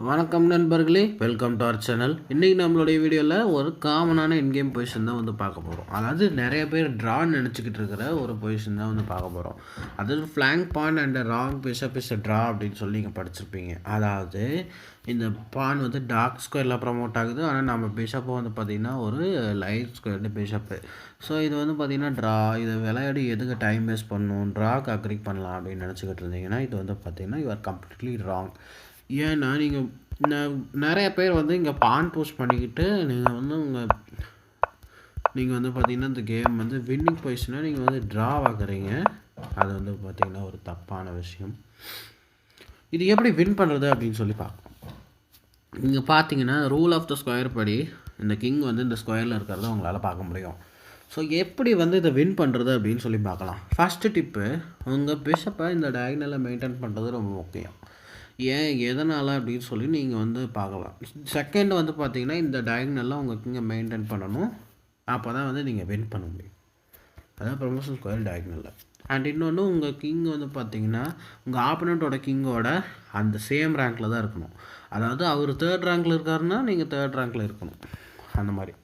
வணக்கம் நண்பர்களே, welcome to our channel. இன்றைக்கி நம்மளுடைய வீடியோவில் ஒரு காமனான இன்கேம் பொசிஷன் தான் வந்து பார்க்க போகிறோம். அதாவது நிறைய பேர் ட்ரான்னு நினச்சிக்கிட்டு இருக்கிற ஒரு பொசிஷன் தான் வந்து பார்க்க போகிறோம். அதாவது flank pawn and wrong bishop is draw அப்படின்னு சொல்லி நீங்கள் படிச்சிருப்பீங்க. அதாவது இந்த பான் வந்து டார்க் ஸ்கொயரில் ப்ரமோட் ஆகுது, ஆனால் நம்ம பிஷப்பை வந்து பார்த்திங்கன்னா ஒரு லைட் ஸ்கொயர்டு பிஷப்பு. ஸோ இது வந்து பார்த்திங்கன்னா ட்ரா, இதை விளையாடி எதுக்கு டைம் வேஸ்ட் பண்ணணும், ட்ராக்கு அக்ரி பண்ணலாம் அப்படின்னு நினச்சிக்கிட்டு இருந்தீங்கன்னா இது வந்து பார்த்திங்கன்னா யூ ஆர் கம்ப்ளீட்லி ராங். ஏன்னா நீங்கள் நிறைய பேர் வந்து இங்கே பான் போஸ்ட் பண்ணிக்கிட்டு நீங்கள் வந்து பார்த்தீங்கன்னா இந்த கேம் வந்து வின்னிங் பொசிஷனாக நீங்கள் வந்து ட்ரா ஆகுறீங்க. அது வந்து பார்த்திங்கன்னா ஒரு தப்பான விஷயம். இது எப்படி வின் பண்ணுறது அப்படின்னு சொல்லி பார்க்கணும். நீங்கள் பார்த்தீங்கன்னா ரூல் ஆஃப் த ஸ்கொயர் படி இந்த கிங் வந்து இந்த ஸ்கொயரில் இருக்கிறத உங்களால் பார்க்க முடியும். ஸோ எப்படி வந்து இதை வின் பண்ணுறது அப்படின்னு சொல்லி பார்க்கலாம். ஃபஸ்ட்டு டிப்பு, உங்கள் பிஷப்பை இந்த டயகனலை மெயின்டைன் பண்ணுறது ரொம்ப முக்கியம். ஏன் எதனால் அப்படின்னு சொல்லி நீங்கள் வந்து பார்க்கலாம். செகண்ட் வந்து பார்த்தீங்கன்னா இந்த டயகனல்லாம் உங்கள் கிங்கை மெயின்டைன் பண்ணணும். அப்போ தான் வந்து நீங்கள் வின் பண்ண முடியும். அதான் ப்ரொமோஷன் ஸ்கொயர் டயகனலில். அண்ட் இன்னொன்று, உங்கள் கிங் வந்து பார்த்தீங்கன்னா உங்கள் ஆப்பனண்ட்டோட கிங்கோட அந்த சேம் ரேங்க்கில் தான் இருக்கணும். அதாவது அவர் 3rd ரேங்க்கில் இருக்காருன்னா நீங்கள் 3rd ரேங்க்கில் இருக்கணும். அந்த மாதிரி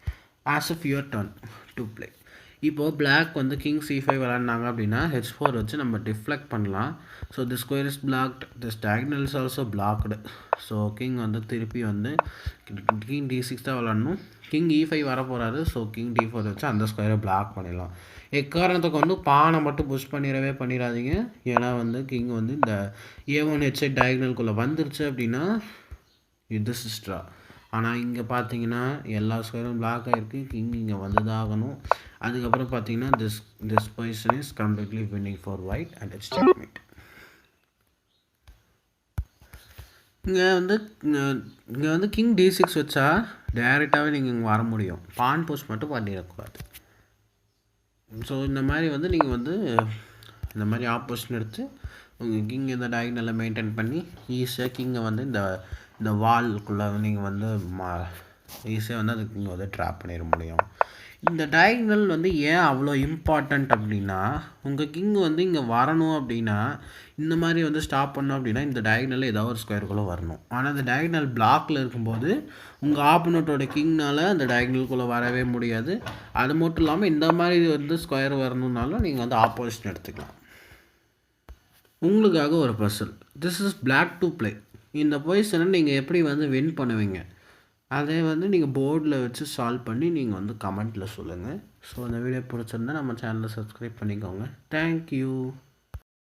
as if your turn to play. இப்போது பிளாக் வந்து கிங் C5 விளாட்னாங்க அப்படின்னா H4 வச்சு நம்ம டிஃப்ளெக்ட் பண்ணலாம். So this square is blocked, this diagonal is also blocked. So king வந்து திருப்பி வந்து கிங் D6 தான் விளாடணும். கிங் E5 வர போகிறாரு. ஸோ கிங் D4 வச்சு அந்த ஸ்கொயரை பிளாக் பண்ணிடலாம். எக்காரணத்துக்கு வந்து பானை மட்டும் புஷ் பண்ணிடாதீங்க. ஏன்னா வந்து கிங் வந்து இந்த A1 H8 டயகனலுக்குள்ளே வந்துருச்சு அப்படின்னா இது சிஸ்ட்ரா. ஆனால் இங்கே பார்த்தீங்கன்னா எல்லா ஸ்கொயரும் பிளாக் ஆகிருக்கு. கிங் இங்கே வந்து தான் ஆகணும். அதுக்கப்புறம் பார்த்தீங்கன்னா this position is completely winning for white and it's checkmate. இங்கே வந்து கிங் D6 வச்சா டைரெக்டாகவே நீங்கள் இங்கே வர முடியும். பான் போஸ்ட் மட்டும் பண்ணிடக்கூடாது. ஸோ இந்த மாதிரி வந்து நீங்கள் வந்து இந்த மாதிரி ஆப்போசிஷன் எடுத்து உங்கள் கிங் இந்த டயகனலை மெயின்டைன் பண்ணி ஈஸியாக கிங்கை வந்து இந்த வால்குள்ளே நீங்கள் வந்து ஈஸியாக வந்து அதுக்கு நீங்கள் வந்து ட்ராப் பண்ணிட முடியும். இந்த டயகனல் வந்து ஏன் அவ்வளோ இம்பார்ட்டண்ட் அப்படின்னா, உங்கள் கிங் வந்து இங்கே வரணும் அப்படின்னா இந்த மாதிரி வந்து ஸ்டாப் பண்ணோம் அப்படின்னா இந்த டயகனலில் ஏதாவது ஒரு ஸ்கொயருக்குள்ளே வரணும். ஆனால் அந்த டயகனல் பிளாக்கில் இருக்கும்போது உங்கள் ஆப்பனண்ட்டோட கிங்னால் அந்த டயகனலுக்குள்ளே வரவே முடியாது. அது மட்டும் இல்லாமல் இந்த மாதிரி வந்து ஸ்கொயர் வரணுன்னாலும் நீங்கள் வந்து ஆப்போசிஷன் எடுத்துக்கலாம். உங்களுக்காக ஒரு puzzle. This is black to play. இந்த பொசிஷனை நீங்கள் எப்படி வந்து வின் பண்ணுவீங்க, அதை வந்து நீங்கள் போர்டில் வச்சு சால்வ் பண்ணி நீங்கள் வந்து கமெண்ட்டில் சொல்லுங்கள். ஸோ அந்த வீடியோ பிடிச்சிருந்தா நம்ம சேனலை சப்ஸ்கிரைப் பண்ணிக்கோங்க. தேங்க்யூ.